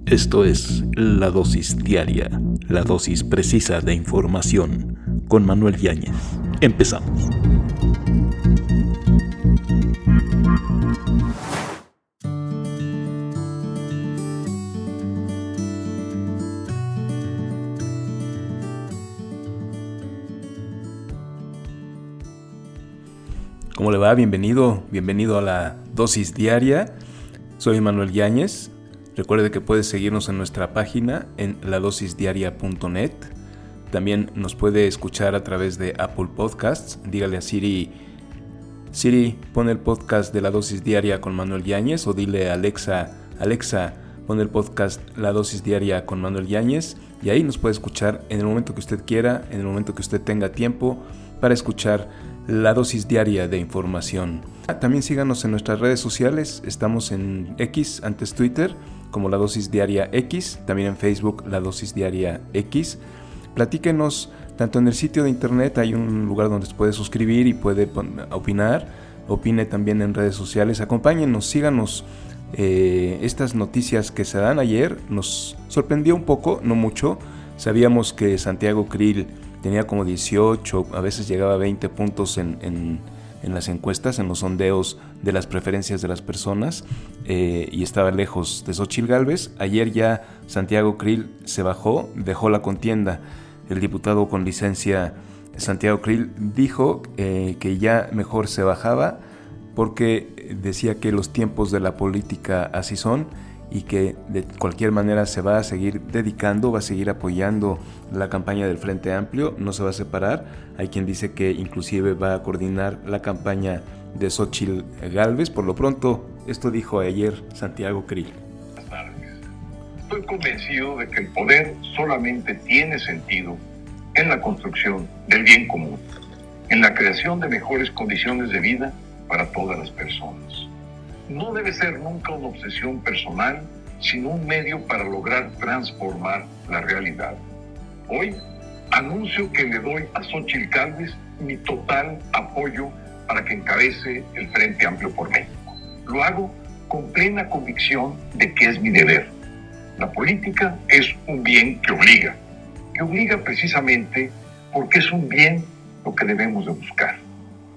Esto es La Dosis Diaria, la dosis precisa de información, con Manuel Yáñez. Empezamos. ¿Cómo le va? Bienvenido a La Dosis Diaria. Soy Manuel Yáñez. Recuerde que puede seguirnos en nuestra página en ladosisdiaria.net. También nos puede escuchar a través de Apple Podcasts. Dígale a Siri, pon el podcast de La Dosis Diaria con Manuel Yáñez, o dile a Alexa, pon el podcast La Dosis Diaria con Manuel Yáñez, y ahí nos puede escuchar en el momento que usted quiera, en el momento que usted tenga tiempo para escuchar la dosis diaria de información. También síganos en nuestras redes sociales. Estamos en X, antes Twitter, como La Dosis Diaria X, también en Facebook La Dosis Diaria X. Platíquenos, tanto en el sitio de internet hay un lugar donde se puede suscribir y puede opinar. Opine también en redes sociales. Acompáñenos, síganos. Estas noticias que se dan ayer nos sorprendió un poco, no mucho. Sabíamos que Santiago Krill tenía como 18, a veces llegaba a 20 puntos en las encuestas, en los sondeos de las preferencias de las personas, y estaba lejos de Xóchitl Gálvez. Ayer ya Santiago Krill se bajó, dejó la contienda. El diputado con licencia Santiago Krill dijo que ya mejor se bajaba porque decía que los tiempos de la política así son, y que de cualquier manera se va a seguir dedicando, va a seguir apoyando la campaña del Frente Amplio, no se va a separar. Hay quien dice que inclusive va a coordinar la campaña de Xóchitl Gálvez. Por lo pronto, esto dijo ayer Santiago Krill. Buenas tardes. Estoy convencido de que el poder solamente tiene sentido en la construcción del bien común, en la creación de mejores condiciones de vida para todas las personas. No debe ser nunca una obsesión personal, sino un medio para lograr transformar la realidad. Hoy anuncio que le doy a Xóchitl Gálvez mi total apoyo para que encabece el Frente Amplio por México. Lo hago con plena convicción de que es mi deber. La política es un bien que obliga precisamente porque es un bien lo que debemos de buscar,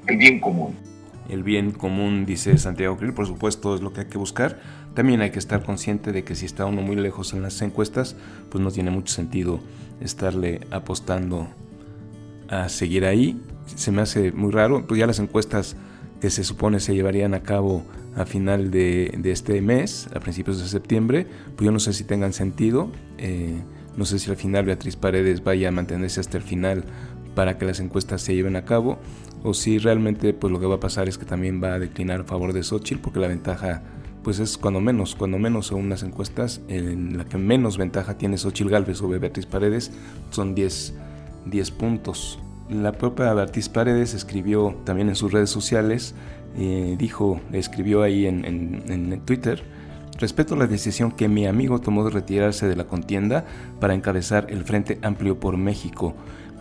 el bien común. El bien común, dice Santiago Krill, por supuesto es lo que hay que buscar. También hay que estar consciente de que si está uno muy lejos en las encuestas, pues no tiene mucho sentido estarle apostando a seguir ahí. Se me hace muy raro, pues ya las encuestas que se supone se llevarían a cabo a final de este mes, a principios de septiembre, pues yo no sé si tengan sentido. No sé si al final Beatriz Paredes vaya a mantenerse hasta el final para que las encuestas se lleven a cabo, o si realmente pues lo que va a pasar es que también va a declinar a favor de Xóchitl, porque la ventaja pues es cuando menos según las encuestas, en la que menos ventaja tiene Xóchitl Gálvez sobre Beatriz Paredes son 10 puntos. La propia Beatriz Paredes escribió también en sus redes sociales, escribió ahí en Twitter: respeto la decisión que mi amigo tomó de retirarse de la contienda para encabezar el Frente Amplio por México.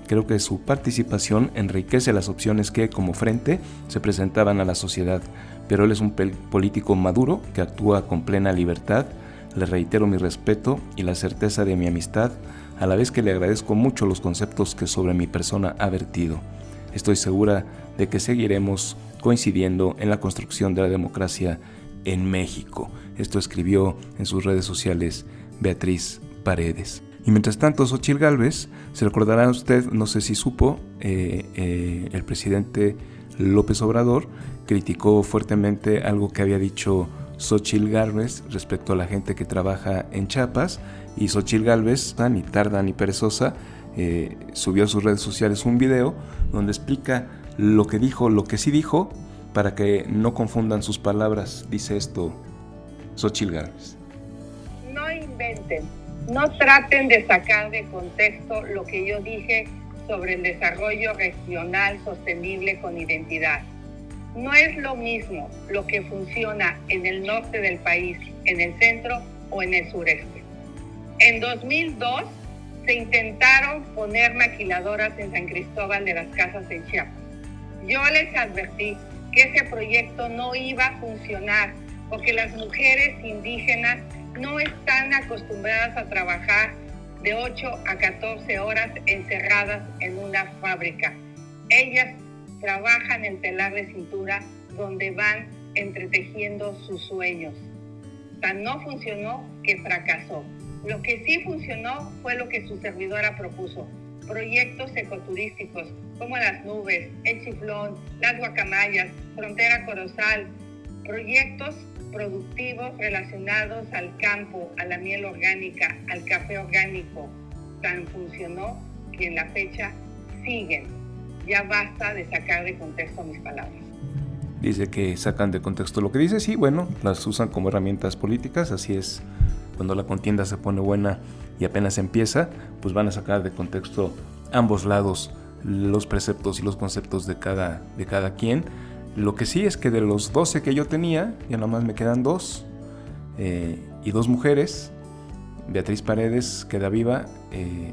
Creo que su participación enriquece las opciones que, como frente, se presentaban a la sociedad, pero él es un político maduro que actúa con plena libertad. Le reitero mi respeto y la certeza de mi amistad, a la vez que le agradezco mucho los conceptos que sobre mi persona ha vertido. Estoy segura de que seguiremos coincidiendo en la construcción de la democracia en México. Esto escribió en sus redes sociales Beatriz Paredes. Y mientras tanto, Xóchitl Gálvez, se recordará usted, no sé si supo, el presidente López Obrador criticó fuertemente algo que había dicho Xóchitl Gálvez respecto a la gente que trabaja en Chiapas, y Xóchitl Gálvez, ni tarda ni perezosa, subió a sus redes sociales un video donde explica lo que sí dijo, para que no confundan sus palabras. Dice esto Xóchitl Gálvez: no inventen. No traten de sacar de contexto lo que yo dije sobre el desarrollo regional sostenible con identidad. No es lo mismo lo que funciona en el norte del país, en el centro o en el sureste. En 2002 se intentaron poner maquiladoras en San Cristóbal de las Casas en Chiapas. Yo les advertí que ese proyecto no iba a funcionar porque las mujeres indígenas no están acostumbradas a trabajar de 8 a 14 horas encerradas en una fábrica. Ellas trabajan en telar de cintura donde van entretejiendo sus sueños. Tan no funcionó que fracasó. Lo que sí funcionó fue lo que su servidora propuso: proyectos ecoturísticos como Las Nubes, El Chiflón, Las Guacamayas, Frontera Corozal, proyectos productivos relacionados al campo, a la miel orgánica, al café orgánico. Tan funcionó que en la fecha siguen. Ya basta de sacar de contexto mis palabras. Dice que sacan de contexto lo que dice, sí, bueno, las usan como herramientas políticas, así es. Cuando la contienda se pone buena y apenas empieza, pues van a sacar de contexto ambos lados los preceptos y los conceptos de cada quien. Lo que sí es que de los 12 que yo tenía, ya nomás me quedan 2, y 2 mujeres. Beatriz Paredes queda viva,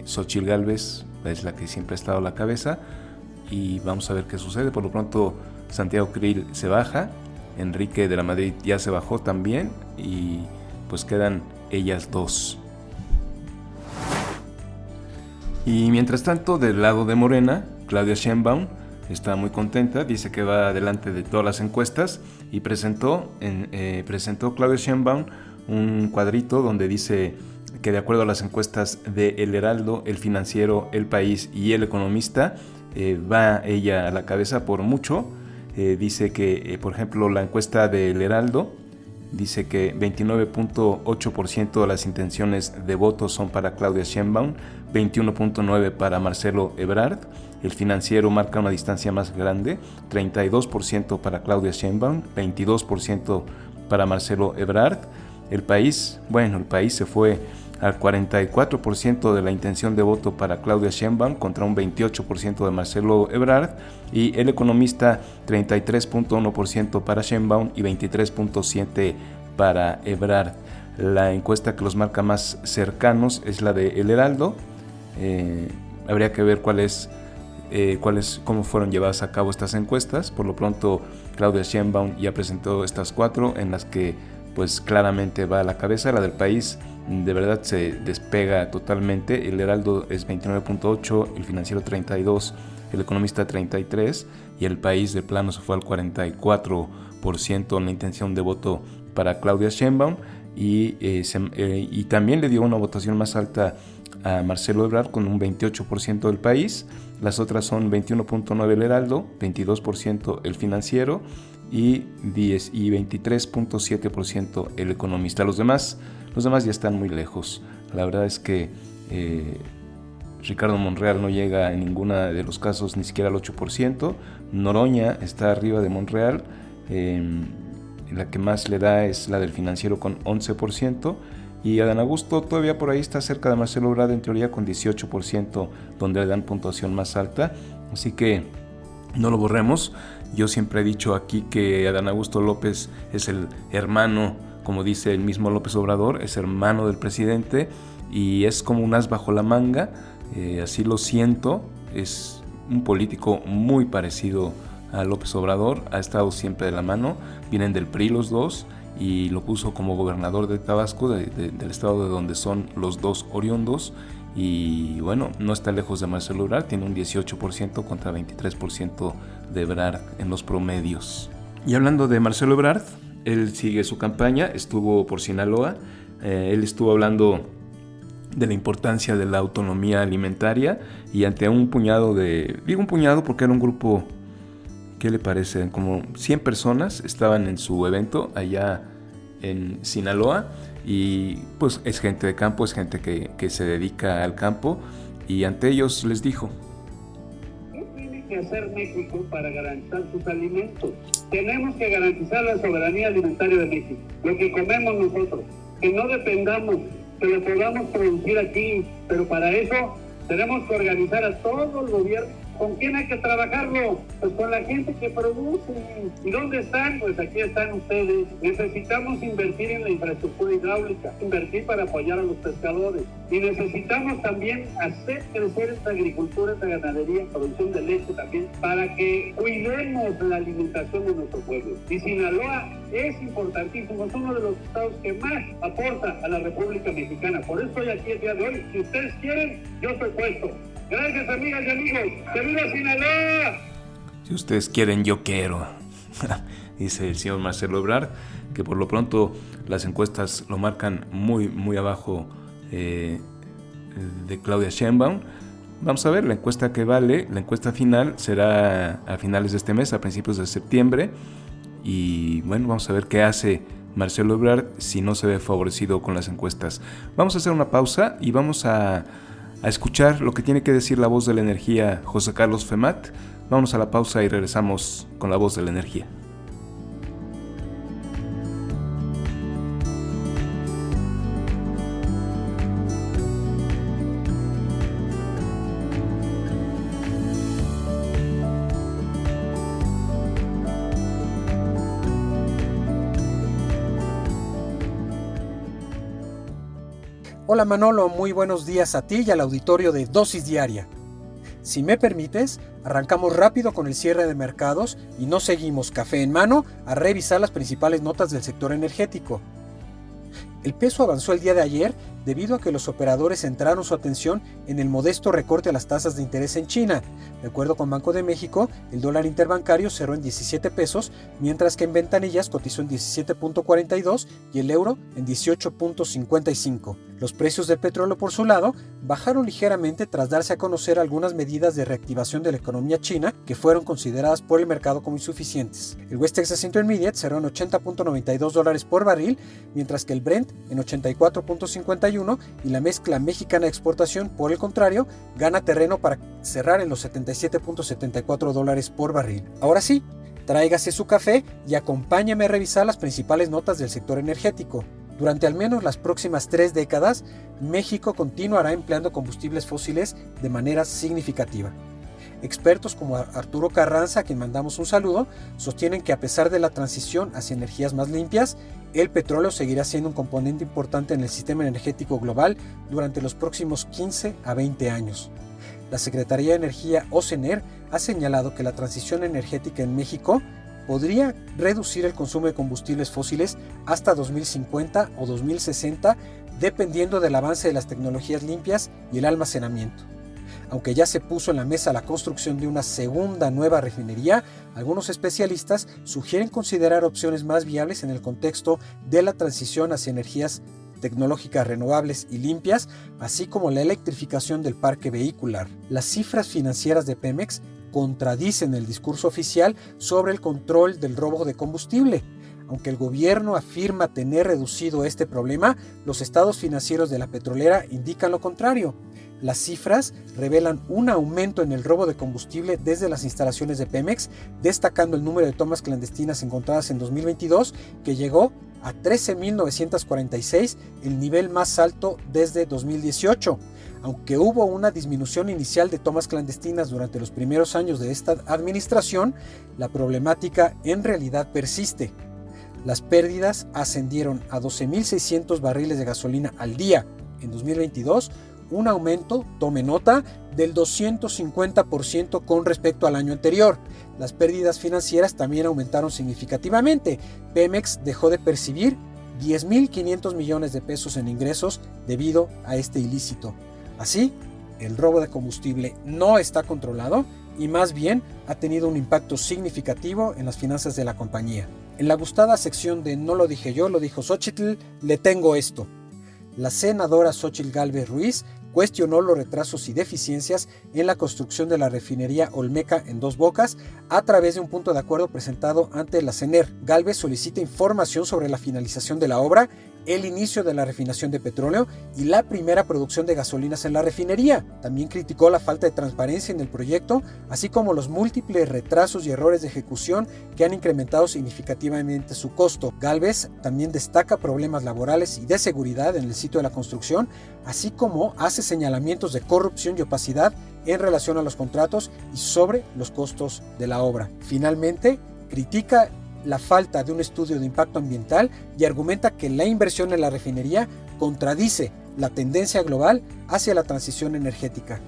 Xochitl Gálvez es la que siempre ha estado a la cabeza, y vamos a ver qué sucede. Por lo pronto Santiago Krill se baja, Enrique de la Madrid ya se bajó también, y pues quedan ellas 2. Y mientras tanto, del lado de Morena, Claudia Sheinbaum está muy contenta, dice que va adelante de todas las encuestas, y presentó Claudia Sheinbaum un cuadrito donde dice que de acuerdo a las encuestas de El Heraldo, El Financiero, El País y El Economista, va ella a la cabeza por mucho. Dice que, por ejemplo, la encuesta de El Heraldo dice que 29.8% de las intenciones de voto son para Claudia Sheinbaum, 21.9% para Marcelo Ebrard. El Financiero marca una distancia más grande, 32% para Claudia Sheinbaum, 22% para Marcelo Ebrard. El País se fue al 44% de la intención de voto para Claudia Sheinbaum contra un 28% de Marcelo Ebrard, y El Economista 33.1% para Sheinbaum y 23.7% para Ebrard. La encuesta que los marca más cercanos es la de El Heraldo. Habría que ver cómo fueron llevadas a cabo estas encuestas. Por lo pronto, Claudia Sheinbaum ya presentó estas 4 en las que pues claramente va a la cabeza. La del País de verdad se despega totalmente. El Heraldo es 29.8%, El Financiero 32%, El Economista 33%, y El País de plano se fue al 44% en la intención de voto para Claudia Sheinbaum, y también le dio una votación más alta a Marcelo Ebrard con un 28% del País. Las otras son 21.9% El Heraldo, 22% El Financiero y 23.7% El Economista. Los demás ya están muy lejos. La verdad es que Ricardo Monreal no llega en ninguna de los casos ni siquiera al 8%. Noroña está arriba de Monreal. La que más le da es la del Financiero con 11%. Y Adán Augusto todavía por ahí está cerca de Marcelo Ebrard, en teoría con 18%, donde le dan puntuación más alta. Así que no lo borremos. Yo siempre he dicho aquí que Adán Augusto López es el hermano, como dice el mismo López Obrador, es hermano del presidente y es como un as bajo la manga. Así lo siento. Es un político muy parecido a López Obrador, ha estado siempre de la mano, vienen del PRI los dos, y lo puso como gobernador de Tabasco, del estado de donde son los dos oriundos, y bueno, no está lejos de Marcelo Ebrard, tiene un 18% contra 23% de Ebrard en los promedios. Y hablando de Marcelo Ebrard, él sigue su campaña, estuvo por Sinaloa, él estuvo hablando de la importancia de la autonomía alimentaria, y ante un puñado digo un puñado porque era un grupo, ¿qué le parece? Como 100 personas estaban en su evento allá en Sinaloa, y pues es gente de campo, es gente que se dedica al campo, y ante ellos les dijo: ¿qué tiene que hacer México para garantizar sus alimentos? Tenemos que garantizar la soberanía alimentaria de México, lo que comemos nosotros, que no dependamos, que lo podamos producir aquí, pero para eso tenemos que organizar a todo el gobierno ¿Con quién hay que trabajarlo? Pues con la gente que produce. ¿Y dónde están? Pues aquí están ustedes. Necesitamos invertir en la infraestructura hidráulica, invertir para apoyar a los pescadores. Y necesitamos también hacer crecer esta agricultura, esta ganadería, producción de leche también, para que cuidemos la alimentación de nuestro pueblo. Y Sinaloa es importantísimo, es uno de los estados que más aporta a la República Mexicana. Por eso estoy aquí el día de hoy. Si ustedes quieren, yo estoy puesto. Gracias, amigas y amigos. ¡Que viva Sinaloa! Si ustedes quieren, yo quiero. Dice el señor Marcelo Ebrard, que por lo pronto las encuestas lo marcan muy, muy abajo de Claudia Sheinbaum. Vamos a ver, la encuesta que vale, la encuesta final será a finales de este mes, a principios de septiembre. Y bueno, vamos a ver qué hace Marcelo Ebrard si no se ve favorecido con las encuestas. Vamos a hacer una pausa y vamos a escuchar lo que tiene que decir la voz de la energía, José Carlos Femat. Vámonos a la pausa y regresamos con la voz de la energía. Hola Manolo, muy buenos días a ti y al auditorio de Dosis Diaria. Si me permites, arrancamos rápido con el cierre de mercados y nos seguimos café en mano a revisar las principales notas del sector energético. El peso avanzó el día de ayer debido a que los operadores centraron su atención en el modesto recorte a las tasas de interés en China. De acuerdo con Banco de México, el dólar interbancario cerró en 17 pesos, mientras que en ventanillas cotizó en 17.42 y el euro en 18.55. Los precios del petróleo, por su lado, bajaron ligeramente tras darse a conocer algunas medidas de reactivación de la economía china que fueron consideradas por el mercado como insuficientes. El West Texas Intermediate cerró en $80.92 por barril, mientras que el Brent en 84.51 y la mezcla mexicana de exportación, por el contrario, gana terreno para cerrar en los $77.74 por barril. Ahora sí, tráigase su café y acompáñame a revisar las principales notas del sector energético. Durante al menos las próximas 3 décadas, México continuará empleando combustibles fósiles de manera significativa. Expertos como Arturo Carranza, a quien mandamos un saludo, sostienen que a pesar de la transición hacia energías más limpias, el petróleo seguirá siendo un componente importante en el sistema energético global durante los próximos 15 a 20 años. La Secretaría de Energía, OCENER, ha señalado que la transición energética en México podría reducir el consumo de combustibles fósiles hasta 2050 o 2060, dependiendo del avance de las tecnologías limpias y el almacenamiento. Aunque ya se puso en la mesa la construcción de una segunda nueva refinería, algunos especialistas sugieren considerar opciones más viables en el contexto de la transición hacia energías tecnológicas renovables y limpias, así como la electrificación del parque vehicular. Las cifras financieras de Pemex contradicen el discurso oficial sobre el control del robo de combustible. Aunque el gobierno afirma tener reducido este problema, los estados financieros de la petrolera indican lo contrario. Las cifras revelan un aumento en el robo de combustible desde las instalaciones de Pemex, destacando el número de tomas clandestinas encontradas en 2022, que llegó a 13.946, el nivel más alto desde 2018. Aunque hubo una disminución inicial de tomas clandestinas durante los primeros años de esta administración, la problemática en realidad persiste. Las pérdidas ascendieron a 12.600 barriles de gasolina al día en 2022, un aumento, tome nota, del 250% con respecto al año anterior. Las pérdidas financieras también aumentaron significativamente. Pemex dejó de percibir 10.500 millones de pesos en ingresos debido a este ilícito. Así, el robo de combustible no está controlado y más bien ha tenido un impacto significativo en las finanzas de la compañía. En la gustada sección de No lo dije yo, lo dijo Xóchitl, le tengo esto. La senadora Xóchitl Gálvez Ruiz cuestionó los retrasos y deficiencias en la construcción de la refinería Olmeca en Dos Bocas a través de un punto de acuerdo presentado ante la CENER. Gálvez solicita información sobre la finalización de la obra, el inicio de la refinación de petróleo y la primera producción de gasolinas en la refinería. También criticó la falta de transparencia en el proyecto, así como los múltiples retrasos y errores de ejecución que han incrementado significativamente su costo. Gálvez también destaca problemas laborales y de seguridad en el sitio de la construcción, así como hace señalamientos de corrupción y opacidad en relación a los contratos y sobre los costos de la obra. Finalmente, critica la falta de un estudio de impacto ambiental y argumenta que la inversión en la refinería contradice la tendencia global hacia la transición energética.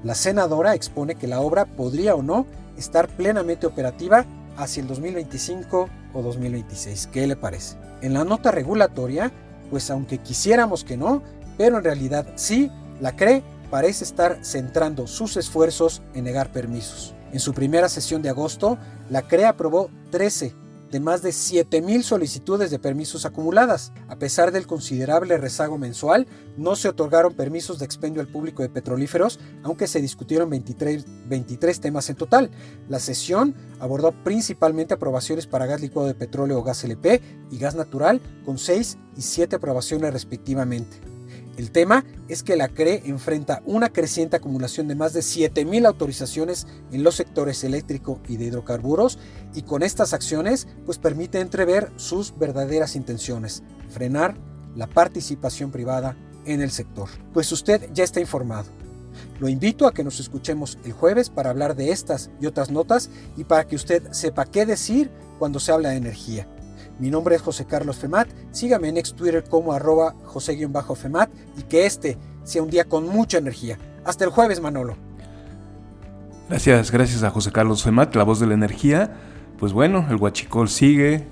La senadora expone que la obra podría o no estar plenamente operativa hacia el 2025 o 2026. ¿Qué le parece? En la nota regulatoria, pues aunque quisiéramos que no, pero en realidad sí, la CRE parece estar centrando sus esfuerzos en negar permisos. En su primera sesión de agosto, la CRE aprobó 13 de más de 7,000 solicitudes de permisos acumuladas. A pesar del considerable rezago mensual, no se otorgaron permisos de expendio al público de petrolíferos, aunque se discutieron 23 temas en total. La sesión abordó principalmente aprobaciones para gas licuado de petróleo o gas LP y gas natural, con 6 y 7 aprobaciones respectivamente. El tema es que la CRE enfrenta una creciente acumulación de más de 7,000 autorizaciones en los sectores eléctrico y de hidrocarburos, y con estas acciones pues permite entrever sus verdaderas intenciones: frenar la participación privada en el sector. Pues usted ya está informado. Lo invito a que nos escuchemos el jueves para hablar de estas y otras notas y para que usted sepa qué decir cuando se habla de energía. Mi nombre es José Carlos Femat, sígame en ex Twitter como @José_Femat y que este sea un día con mucha energía. Hasta el jueves, Manolo. Gracias a José Carlos Femat, la voz de la energía. Pues bueno, el huachicol sigue,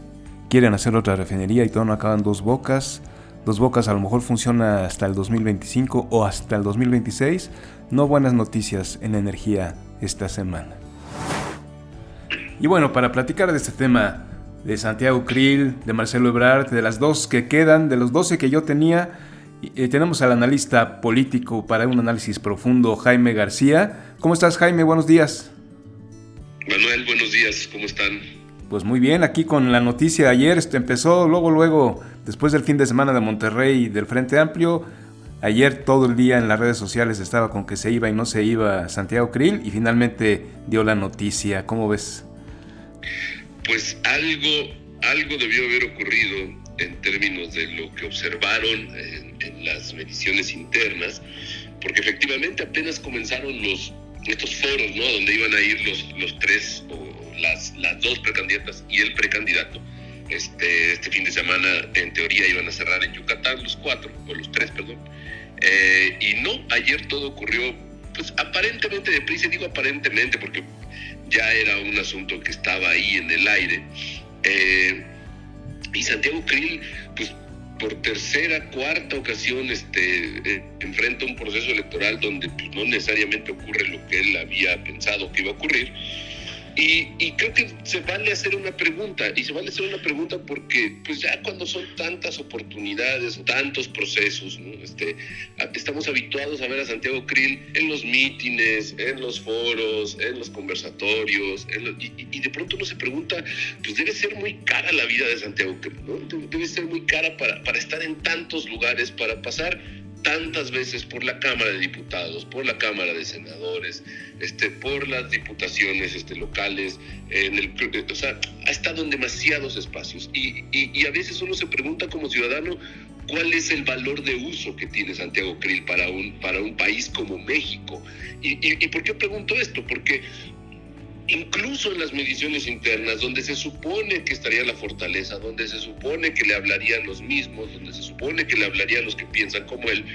quieren hacer otra refinería y todo no acaban Dos Bocas. Dos Bocas a lo mejor funciona hasta el 2025 o hasta el 2026. No buenas noticias en la energía esta semana. Y bueno, para platicar de este tema de Santiago Krill, de Marcelo Ebrard, de las dos que quedan, de los 12 que yo tenía, tenemos al analista político para un análisis profundo, Jaime García. ¿Cómo estás, Jaime? Buenos días. Manuel, buenos días, ¿cómo están? Pues muy bien, aquí con la noticia de ayer, empezó luego, después del fin de semana de Monterrey y del Frente Amplio. Ayer todo el día en las redes sociales estaba con que se iba y no se iba Santiago Krill y finalmente dio la noticia. ¿Cómo ves? Pues algo debió haber ocurrido en términos de lo que observaron en las mediciones internas, porque efectivamente apenas comenzaron estos foros, ¿no?, donde iban a ir los tres o las dos precandidatas y el precandidato. Este fin de semana en teoría iban a cerrar en Yucatán los tres, y no, ayer todo ocurrió pues aparentemente deprisa. Digo aparentemente porque ya era un asunto que estaba ahí en el aire, y Santiago Krill pues por cuarta ocasión enfrenta un proceso electoral donde pues, no necesariamente ocurre lo que él había pensado que iba a ocurrir. Y creo que se vale hacer una pregunta, porque pues ya cuando son tantas oportunidades, tantos procesos, ¿no? Estamos habituados a ver a Santiago Krill en los mítines, en los foros, en los conversatorios, y de pronto uno se pregunta, pues debe ser muy cara la vida de Santiago Krill, ¿no? Debe ser muy cara para estar en tantos lugares, para pasar tantas veces por la Cámara de Diputados, por la Cámara de Senadores, por las diputaciones locales, ha estado en demasiados espacios y a veces uno se pregunta como ciudadano cuál es el valor de uso que tiene Santiago Krill para un país como México. ¿Y por qué pregunto esto? Porque incluso en las mediciones internas, donde se supone que estaría la fortaleza, donde se supone que le hablarían los mismos, donde se supone que le hablarían los que piensan como él,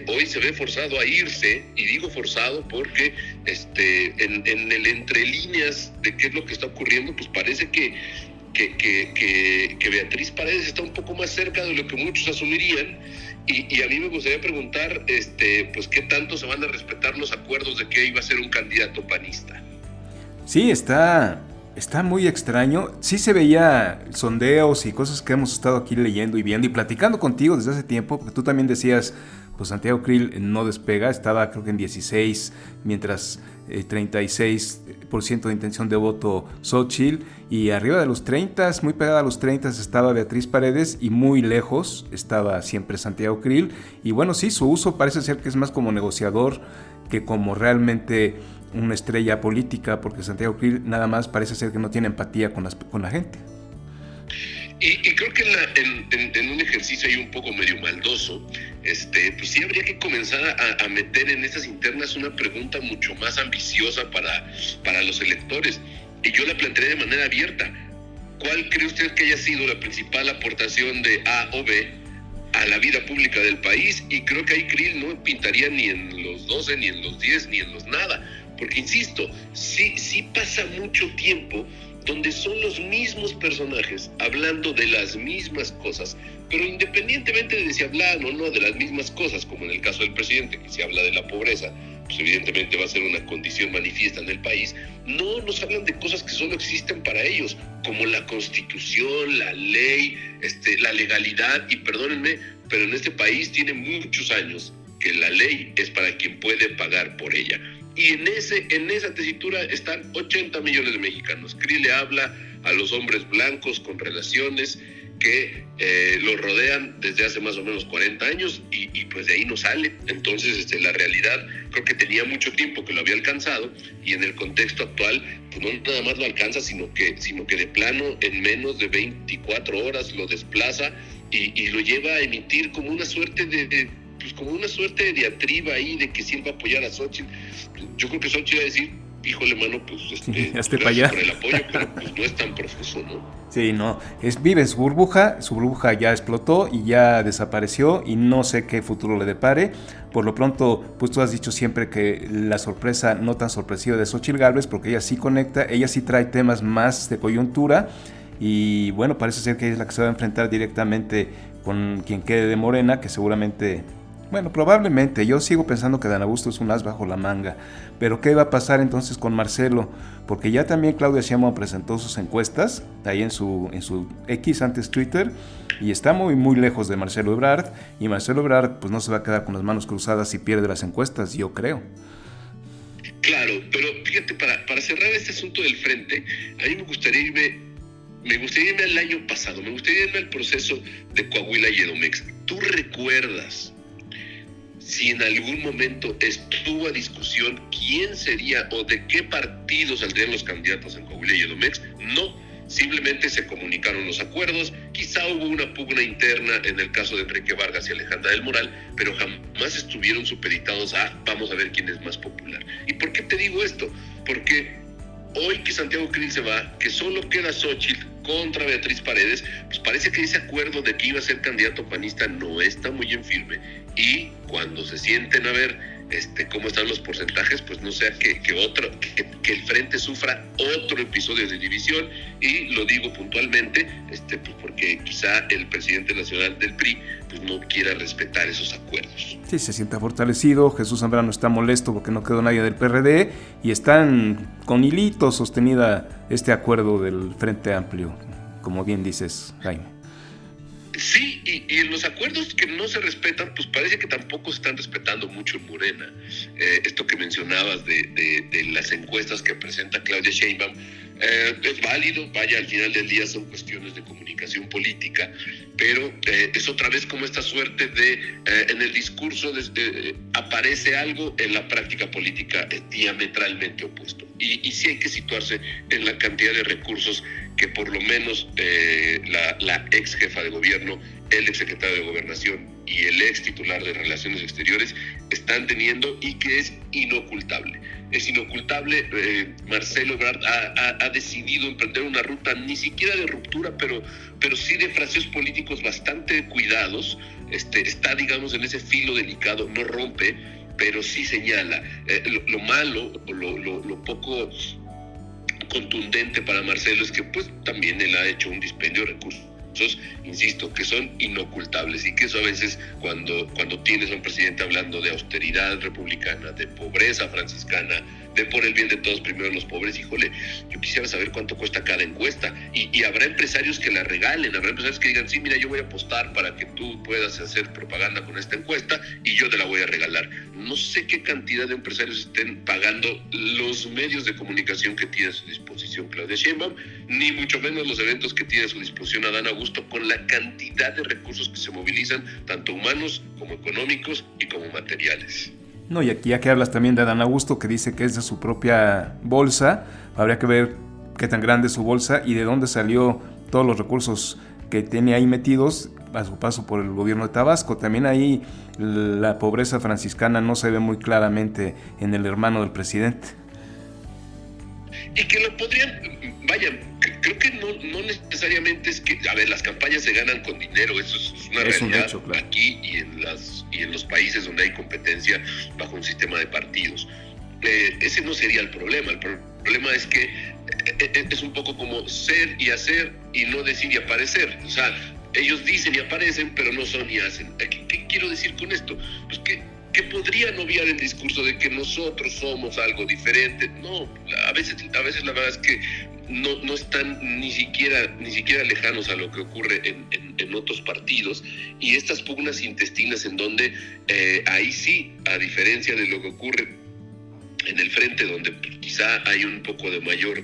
hoy se ve forzado a irse, y digo forzado porque en el entre líneas de qué es lo que está ocurriendo, pues parece que Beatriz Paredes está un poco más cerca de lo que muchos asumirían. Y a mí me gustaría preguntar, pues qué tanto se van a respetar los acuerdos de que iba a ser un candidato panista. Sí, está muy extraño. Sí se veía sondeos y cosas que hemos estado aquí leyendo y viendo y platicando contigo desde hace tiempo, porque tú también decías, pues Santiago Krill no despega, estaba creo que en 16, mientras 36% de intención de voto Xóchitl, y arriba de los 30, muy pegada a los 30 estaba Beatriz Paredes, y muy lejos estaba siempre Santiago Krill. Y bueno, sí, su uso parece ser que es más como negociador que como realmente una estrella política, porque Santiago Krill nada más parece ser que no tiene empatía con la gente. Y creo que en un ejercicio sí soy un poco medio maldoso, pues sí habría que comenzar a meter en estas internas una pregunta mucho más ambiciosa para los electores. Y yo la plantearé de manera abierta. ¿Cuál cree usted que haya sido la principal aportación de A o B a la vida pública del país? Y creo que ahí Krill no pintaría ni en los 12, ni en los 10, ni en los nada. Porque, insisto, sí pasa mucho tiempo donde son los mismos personajes hablando de las mismas cosas, pero independientemente de si hablan o no de las mismas cosas, como en el caso del presidente, que si habla de la pobreza, pues evidentemente va a ser una condición manifiesta en el país, no nos hablan de cosas que solo existen para ellos, como la Constitución, la ley, la legalidad, y perdónenme, pero en este país tiene muchos años que la ley es para quien puede pagar por ella. Y en esa tesitura están 80 millones de mexicanos. Krill le habla a los hombres blancos con relaciones que los rodean desde hace más o menos 40 años y pues de ahí no sale. Entonces la realidad creo que tenía mucho tiempo que lo había alcanzado, y en el contexto actual pues no nada más lo alcanza, sino que de plano en menos de 24 horas lo desplaza y lo lleva a emitir como una suerte de diatriba ahí de que si él va a apoyar a Xóchitl. Yo creo que Xóchitl va a decir, híjole, mano, pues gracias por el apoyo, pero pues no es tan profuso, ¿no? Sí, no, vive en su burbuja ya explotó y ya desapareció y no sé qué futuro le depare. Por lo pronto, pues tú has dicho siempre que la sorpresa no tan sorpresiva de Xóchitl Gálvez, porque ella sí conecta, ella sí trae temas más de coyuntura, y bueno, parece ser que ella es la que se va a enfrentar directamente con quien quede de Morena, que seguramente... Bueno, probablemente, yo sigo pensando que Dan Augusto es un as bajo la manga, pero ¿qué va a pasar entonces con Marcelo? Porque ya también Claudia Sheinbaum presentó sus encuestas, ahí en su X, antes Twitter, y está muy muy lejos de Marcelo Ebrard, y Marcelo Ebrard pues no se va a quedar con las manos cruzadas si pierde las encuestas, yo creo. Claro, pero fíjate, para cerrar este asunto del frente, a mí me gustaría irme al año pasado, me gustaría irme al proceso de Coahuila y Edomex. ¿Tú recuerdas si en algún momento estuvo a discusión quién sería o de qué partido saldrían los candidatos en Coahuila y Edomex? No, simplemente se comunicaron los acuerdos, quizá hubo una pugna interna en el caso de Enrique Vargas y Alejandra del Moral, pero jamás estuvieron supeditados a vamos a ver quién es más popular. ¿Y por qué te digo esto? Porque hoy que Santiago Krill se va, que solo queda Xóchitl contra Beatriz Paredes, pues parece que ese acuerdo de que iba a ser candidato panista no está muy en firme, y cuando se sienten a ver cómo están los porcentajes, pues no sea que el frente sufra otro episodio de división. Y lo digo puntualmente pues porque quizá el presidente nacional del PRI pues no quiera respetar esos acuerdos. Sí, se siente fortalecido. Jesús Zambrano está molesto porque no quedó nadie del PRD y están con hilito sostenida este acuerdo del Frente Amplio, como bien dices, Jaime. Sí, y en los acuerdos que no se respetan, pues parece que tampoco se están respetando mucho en Morena. Esto que mencionabas de las encuestas que presenta Claudia Sheinbaum, es válido, vaya, al final del día son cuestiones de comunicación política, pero es otra vez como esta suerte de, en el discurso aparece algo, en la práctica política es diametralmente opuesto. Y sí hay que situarse en la cantidad de recursos que por lo menos la ex jefa de gobierno, el ex secretario de Gobernación y el ex titular de Relaciones Exteriores están teniendo, y que es inocultable. Es inocultable. Marcelo Ebrard ha decidido emprender una ruta ni siquiera de ruptura, pero sí de fraseos políticos bastante cuidados. Está, digamos, en ese filo delicado, no rompe, pero sí señala. Lo malo, lo poco contundente para Marcelo es que pues también él ha hecho un dispendio de recursos, insisto, que son inocultables, y que eso a veces cuando tienes a un presidente hablando de austeridad republicana, de pobreza franciscana, de por el bien de todos, primero los pobres, híjole, yo quisiera saber cuánto cuesta cada encuesta, y habrá empresarios que la regalen, habrá empresarios que digan, sí, mira, yo voy a apostar para que tú puedas hacer propaganda con esta encuesta y yo te la voy a regalar. No sé qué cantidad de empresarios estén pagando los medios de comunicación que tiene a su disposición Claudia Sheinbaum, ni mucho menos los eventos que tiene a su disposición Adán Augusto, con la cantidad de recursos que se movilizan, tanto humanos como económicos y como materiales. No, y aquí ya que hablas también de Adán Augusto, que dice que es de su propia bolsa, habría que ver qué tan grande es su bolsa y de dónde salió todos los recursos que tiene ahí metidos a su paso por el gobierno de Tabasco. También ahí la pobreza franciscana no se ve muy claramente en el hermano del presidente. Y que lo podrían, creo que no necesariamente es que, a ver, las campañas se ganan con dinero, eso es una realidad un hecho, claro. Aquí y en los países donde hay competencia bajo un sistema de partidos. Ese no sería el problema. El problema es que es un poco como ser y hacer y no decir y aparecer. O sea, ellos dicen y aparecen, pero no son y hacen. ¿Qué quiero decir con esto? Pues que podrían obviar el discurso de que nosotros somos algo diferente. No, a veces la verdad es que no están ni siquiera lejanos a lo que ocurre en otros partidos, y estas pugnas intestinas en donde ahí sí, a diferencia de lo que ocurre en el frente, donde quizá hay un poco de mayor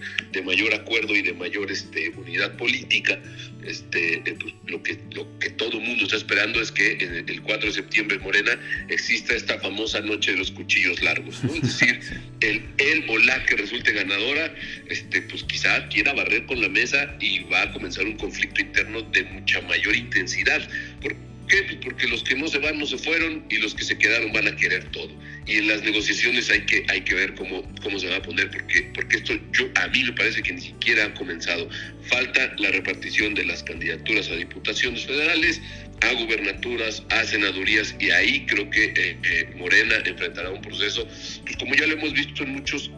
acuerdo y de mayor unidad política, pues lo que todo el mundo está esperando es que el 4 de septiembre en Morena exista esta famosa noche de los cuchillos largos, ¿no? Es decir, él o la que resulte ganadora, pues quizá quiera barrer con la mesa y va a comenzar un conflicto interno de mucha mayor intensidad. ¿Por qué? Pues porque los que no se van no se fueron, y los que se quedaron van a querer todo. Y en las negociaciones hay que ver cómo se va a poner, porque esto a mí me parece que ni siquiera ha comenzado. Falta la repartición de las candidaturas a diputaciones federales, a gubernaturas, a senadurías, y ahí creo que Morena enfrentará un proceso, pues como ya lo hemos visto en muchos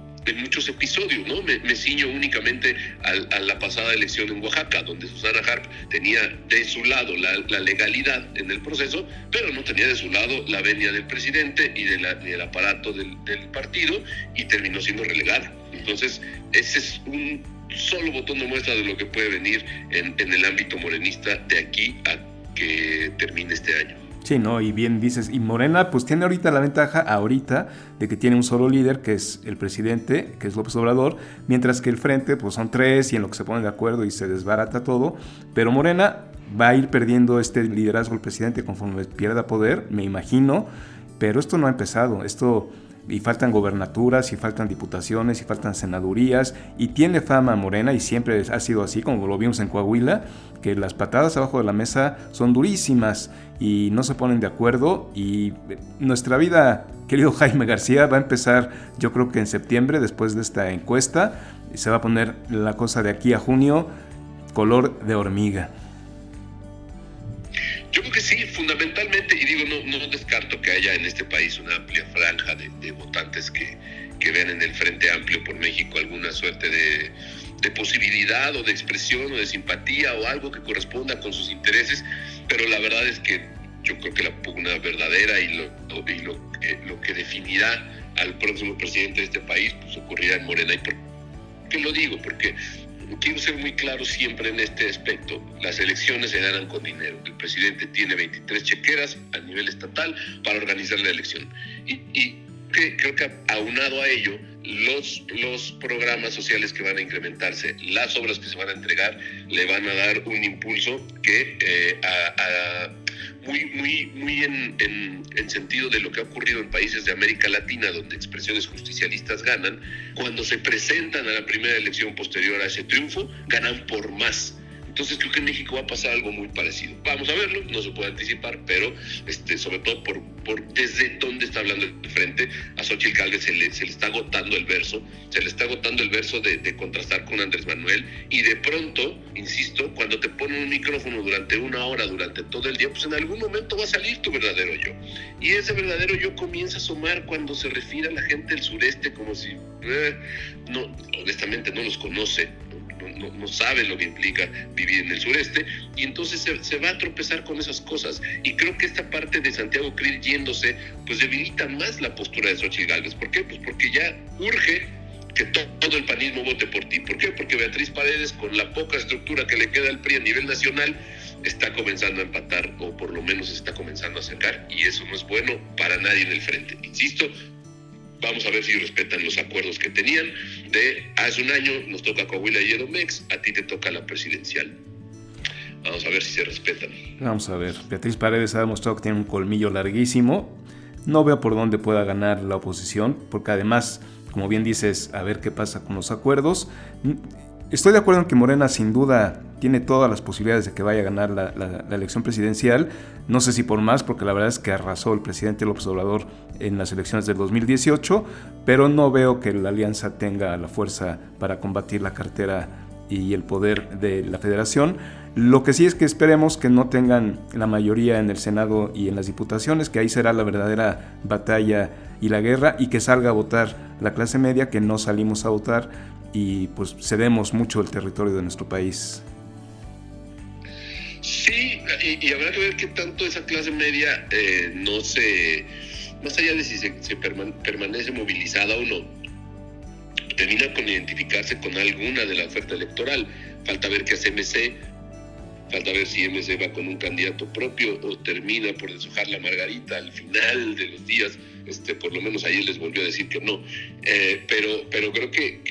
episodios, ¿no? Me ciño únicamente a la pasada elección en Oaxaca, donde Susana Harp tenía de su lado la legalidad en el proceso, pero no tenía de su lado la venia del presidente y del aparato del partido, y terminó siendo relegada. Entonces, ese es un solo botón de muestra de lo que puede venir en el ámbito morenista de aquí a que termine este año. Sí, ¿no? Y bien dices, y Morena pues tiene ahorita la ventaja de que tiene un solo líder, que es el presidente, que es López Obrador, mientras que el frente pues son tres, y en lo que se ponen de acuerdo y se desbarata todo, pero Morena va a ir perdiendo este liderazgo el presidente conforme pierda poder, me imagino, pero esto no ha empezado, y faltan gobernaturas, y faltan diputaciones, y faltan senadurías, y tiene fama Morena, y siempre ha sido así, como lo vimos en Coahuila, que las patadas abajo de la mesa son durísimas, y no se ponen de acuerdo, y nuestra vida, querido Jaime García, va a empezar, yo creo que en septiembre, después de esta encuesta, y se va a poner la cosa de aquí a junio, color de hormiga. Yo creo que sí, fundamentalmente, y digo, no descarto que haya en este país una amplia franja de votantes que vean en el Frente Amplio por México alguna suerte de posibilidad o de expresión o de simpatía o algo que corresponda con sus intereses, pero la verdad es que yo creo que la pugna verdadera y lo que definirá al próximo presidente de este país pues ocurrirá en Morena. ¿Y por qué lo digo? Porque quiero ser muy claro siempre en este aspecto. Las elecciones se ganan con dinero. El presidente tiene 23 chequeras a nivel estatal para organizar la elección. Y creo que aunado a ello, los programas sociales que van a incrementarse, las obras que se van a entregar, le van a dar un impulso que muy en sentido de lo que ha ocurrido en países de América Latina, donde expresiones justicialistas ganan, cuando se presentan a la primera elección posterior a ese triunfo, ganan por más. Entonces creo que en México va a pasar algo muy parecido. Vamos a verlo, no se puede anticipar, pero sobre todo por desde dónde está hablando el frente, a Xóchitl Gálvez se le está agotando el verso, de contrastar con Andrés Manuel, y de pronto, insisto, cuando te ponen un micrófono durante una hora, durante todo el día, pues en algún momento va a salir tu verdadero yo. Y ese verdadero yo comienza a asomar cuando se refiere a la gente del sureste como si, honestamente no los conoce. No sabe lo que implica vivir en el sureste, y entonces se va a tropezar con esas cosas. Y creo que esta parte de Santiago Krill yéndose, pues debilita más la postura de Xóchitl Gálvez. ¿Por qué? Pues porque ya urge que todo el panismo vote por ti. ¿Por qué? Porque Beatriz Paredes, con la poca estructura que le queda al PRI a nivel nacional, está comenzando a empatar, o por lo menos está comenzando a acercar, y eso no es bueno para nadie en el frente. Insisto, vamos a ver si respetan los acuerdos que tenían de hace un año nos toca Coahuila y Edomex, a ti te toca la presidencial. Vamos a ver si se respetan. Vamos a ver. Beatriz Paredes ha demostrado que tiene un colmillo larguísimo. No veo por dónde pueda ganar la oposición, porque además, como bien dices, a ver qué pasa con los acuerdos. Estoy de acuerdo en que Morena sin duda tiene todas las posibilidades de que vaya a ganar la elección presidencial. No sé si por más, porque la verdad es que arrasó el presidente López Obrador en las elecciones del 2018, pero no veo que la alianza tenga la fuerza para combatir la cartera y el poder de la federación. Lo que sí es que esperemos que no tengan la mayoría en el Senado y en las diputaciones, que ahí será la verdadera batalla y la guerra, y que salga a votar la clase media, que no salimos a votar y pues cedemos mucho el territorio de nuestro país. Sí, y habrá que ver qué tanto esa clase media más allá de si se permanece movilizada o no, termina con identificarse con alguna de la oferta electoral. Falta ver qué hace MC, falta ver si MC va con un candidato propio o termina por deshojar la margarita al final de los días. Por lo menos ayer les volvió a decir que no, pero creo que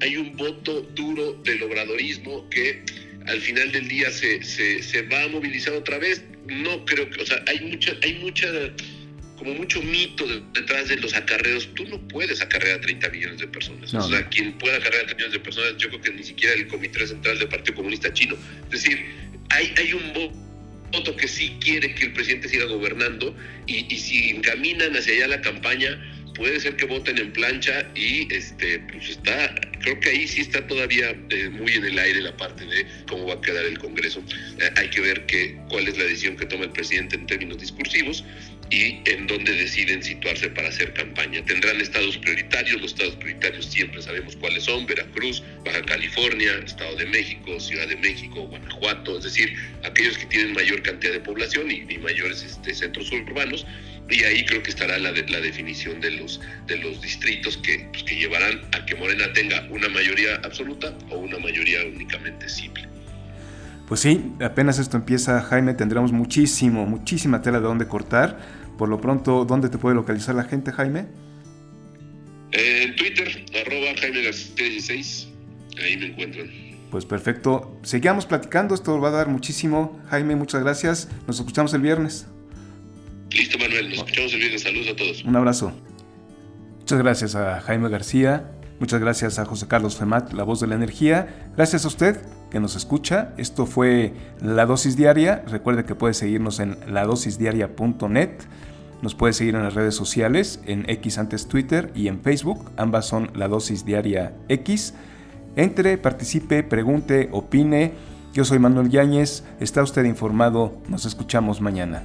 hay un voto duro del obradorismo que al final del día se va a movilizar otra vez. No creo que, o sea, hay mucho mito detrás de los acarreos. Tú no puedes acarrear a 30 millones de personas. No. O sea, quien pueda acarrear a 30 millones de personas, yo creo que ni siquiera el Comité Central del Partido Comunista Chino. Es decir, hay un voto que sí quiere que el presidente siga gobernando, y si encaminan hacia allá la campaña, puede ser que voten en plancha, y creo que ahí sí está todavía muy en el aire la parte de cómo va a quedar el Congreso. Hay que ver cuál es la decisión que toma el presidente en términos discursivos y en dónde deciden situarse para hacer campaña. Tendrán estados prioritarios. Los estados prioritarios siempre sabemos cuáles son: Veracruz, Baja California, Estado de México, Ciudad de México, Guanajuato, es decir, aquellos que tienen mayor cantidad de población y mayores centros urbanos. Y ahí creo que estará la definición de los distritos que llevarán a que Morena tenga una mayoría absoluta o una mayoría únicamente simple. Pues sí, apenas esto empieza, Jaime, tendremos muchísima tela de dónde cortar. Por lo pronto, ¿dónde te puede localizar la gente, Jaime? En Twitter, @JaimeGarcia16, ahí me encuentran. Pues perfecto, seguimos platicando, esto va a dar muchísimo. Jaime, muchas gracias, nos escuchamos el viernes. Listo, Manuel, nos escuchamos el viernes. Saludos a todos. Un abrazo. Muchas gracias a Jaime García, muchas gracias a José Carlos Femat, la voz de la energía. Gracias a usted que nos escucha. Esto fue La Dosis Diaria. Recuerde que puede seguirnos en ladosisdiaria.net. Nos puede seguir en las redes sociales, en X antes Twitter y en Facebook. Ambas son La Dosis Diaria X. Entre, participe, pregunte, opine. Yo soy Manuel Yáñez. Está usted informado. Nos escuchamos mañana.